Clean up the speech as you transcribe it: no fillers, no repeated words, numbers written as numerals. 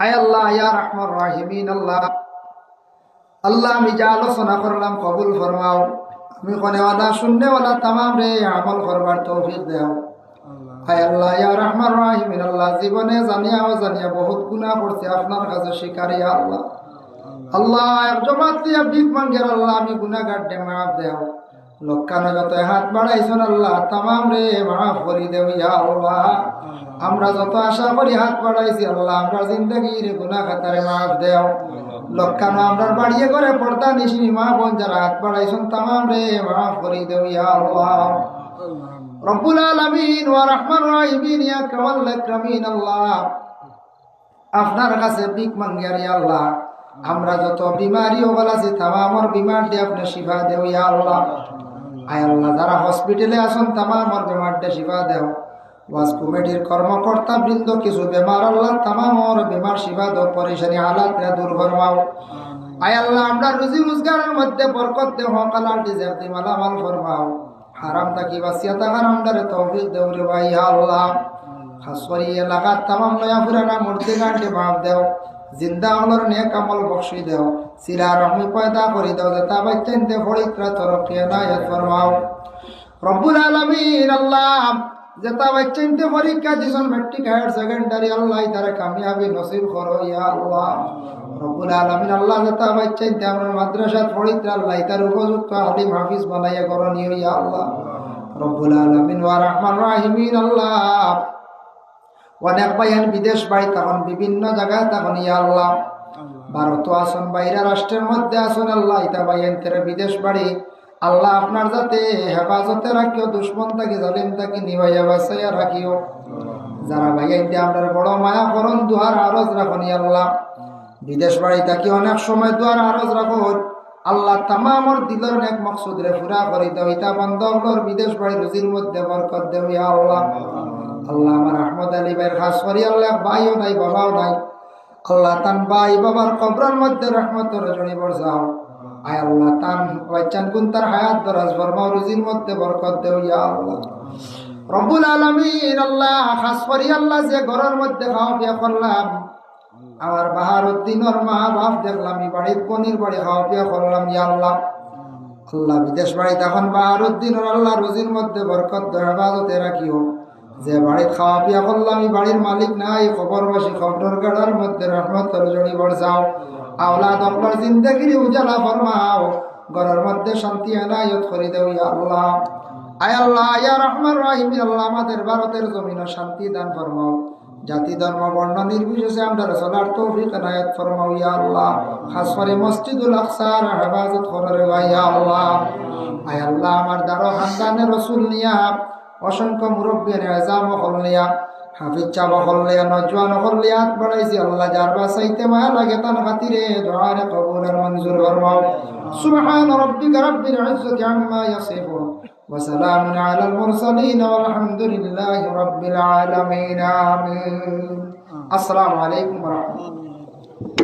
আয় আল্লাহ ইয়া রাহমান রাহিমিন আল্লাহ আল্লাহ আমি যা আলোচনা করলাম কবুল ফরমাও। আমি কোনেওয়ালা শুননেওয়ালা তামাম রে আমল করবার তৌফিক দাও। আয় আল্লাহ ইয়া রাহমান রাহিমিন আল্লাহ জীবনে জানিয়া অজানিয়া বহুত গুনাহ করছি, আপনার কাছে শিকারি আল্লাহ। আল্লাহ এক জমাত দিয়া ভিক মাঙ্গের আল্লাহ আমি গুনাহগার দে মাফ দেও। লক্ষানো যত হাত বাড়াইছেন আল্লাহ তামাম রে মাফ করি দেও ইয়া আল্লাহ। আমরা যত আশা করি হাত বাড়াইছি আল্লাহ আমরা জিন্দগির গুনাহ খাতারে মাফ দেও। লক্ষানো আমরা বাড়িয়ে করে পর্দা নিশি মা বোন যারা হাত বাড়াইছেন তামাম রে মাফ করি দেও ইয়া আল্লাহ। রব্বুল আলামিন ওয়া রাহমান রাহিমিন ইয়া কামাল আকরামিন আল্লাহ আপনার কাছে ভিক মাঙ্গিয়ার ইয়া আল্লাহ আমরা যত বিমারি ওগুল আছি তামামর বিমার দিয়ে আপনি শিফা দেও ইয়া আল্লাহ। আয় আল্লাহ যারা হসপিটালে আছেন তামামর বিমার দিয়ে শিফা দেও। ওয়াজ কমিটির কর্মকর্তা বৃন্দ কিছু বেমার আল্লাহ তামামর বিমার শিফা দেও, পরেশানি হালাত দূর ফরমাও। আয় আল্লাহ আমরা রুজি রোজগারের মধ্যে বরকত দেও, হকালাল রিজিক দি মালামাল ফরমাও। হারাম থাকি বাঁচিয়া থাকার আমদারে তৌফিক দেও রে ভাই ইয়া আল্লাহ। খাস করে এলাকার তামাম নয়া পুরানা মূর্তি গাঁটে মাপ দেও, জিন্দা হলর নেক আমল বখশি দেও, সিলা রহমি পয়দা করি দেও, যেটা বাচ্চাইতে ফরিত্রা তরফ এনায়েত ফরমাও। রব্বুল আলামিন আল্লাহ যেটা বাচ্চাইতে পরীক্ষা দিছেন মেট্রিক হায়ার সেকেন্ডারি আল্লাহ তারা কামিয়াবি নসিব করো ইয়া আল্লাহ। রব্বুল আলামিন আল্লাহ যেটা বাচ্চাইতে আমরা মাদ্রাসাত ফরিত্রা আল্লাহ তার উপযুক্ত আলিম হাফিজ বানাইয়া করণীয় ইয়া আল্লাহ। রব্বুল আলামিন ওয়া রাহমান রাহিমিন আল্লাহ অনেক ভাইয়ান বিদেশ বাড়ি তখন বিভিন্ন জায়গায় তখন ইয়া আল্লাহ ভারত আসন বাইরে রাষ্ট্রের মধ্যে আসন আল্লাহ ইতা ভাইয়ান তেরে বিদেশ বাড়ি আল্লাহ আপনার যাতে হেফাজতে রাখিও, দুশ্মন থাকি জালিম থাকি নিভাইয়া বাঁচাইয়া রাখিও। যারা ভাইয়ান দিয়ে আমরা বড় মায়া করন দুয়ার আরজ রাখুন ইয়া আল্লাহ। বিদেশ বাড়ি থাকি অনেক সময় দুয়ার আরজ রাখুন আল্লাহ তামামর দিলর নেক মকসুদ রে পুরা করি দাও। ইতা বন্ধ হলর বিদেশ বাড়ি রুজির মধ্যে বরকত দেও ইয়া আল্লাহ। আল্লাহ আমার আহমদ আলী ভাইয়ের খাস করি আল্লাহ ভাইও নাই বাবাও নাই আল্লাহ তান ভাই বাবার কবরের মধ্যে রহমতের রজনী বর্ষাও। আয় আল্লাহ তান বাচ্চান গুন তার হায়াত দরাজ ফরমাও, রুজির মধ্যে বরকত দেও ইয়া আল্লাহ। রব্বুল আলামিন আল্লাহ খাস করি আল্লাহ যে ঘরের মধ্যে খাওয়া পিয়া করলাম আমার বাহারুদ্দিনের মা বাপ দেখলাম এই বাড়ির পনির বাড়ি খাওয়া পিয়া করলাম ইয়া আল্লাহ। আল্লাহ বিদেশ বাড়ি তখন বাহারুদ্দিনের আল্লাহ রুজির মধ্যে বরকত দেও, হেফাজতে রাখিও। যে বাড়ি খাওয়া পিয়া করলাম এই বাড়ির মালিক নাই খবরবাসী খবরের গাড়ার মধ্যে রহমতের জড়ি বর্ষাও। আওলাদ আপনার জিন্দগির উজালা ফরমাও, ঘরের মধ্যে শান্তি এনায়ত করে দেও ইয়া আল্লাহ। আয় আল্লাহ ইয়া রাহমান রাহিম আল্লাহ আমাদের ভারতের জমিনে শান্তি দান ফরমাও। জাতি ধর্ম বর্ণ নির্বিশেষে আমরা চলার তৌফিক এনায়ত ফরমাও ইয়া আল্লাহ। খাস করে মসজিদুল আকসার হেফাজত করে ইয়া আল্লাহ। আয় আল্লাহ আমার দারো খানদানে রসুল নিয়া অসংখ্য মুরব্বী নিজাম হল নিয়া হাফিজ চাবা হল নিয়া নজওয়ান হল নিয়া হাত বাড়াইছি আল্লাহ যার বাসাইতে মায়া লাগে তার খাতিরে দুআরে কবুল আর মঞ্জুর ফরমাও। সুবহান রাব্বিকা রাব্বিল ইজ্জাতি আম্মা ইয়াসিফুন ওয়া সালামুন আলাল মুরসালিন ওয়াল হামদুলিল্লাহি রাব্বিল আলামিন। আমিন। আসসালামু আলাইকুম ওয়া রাহমাতুল্লাহ।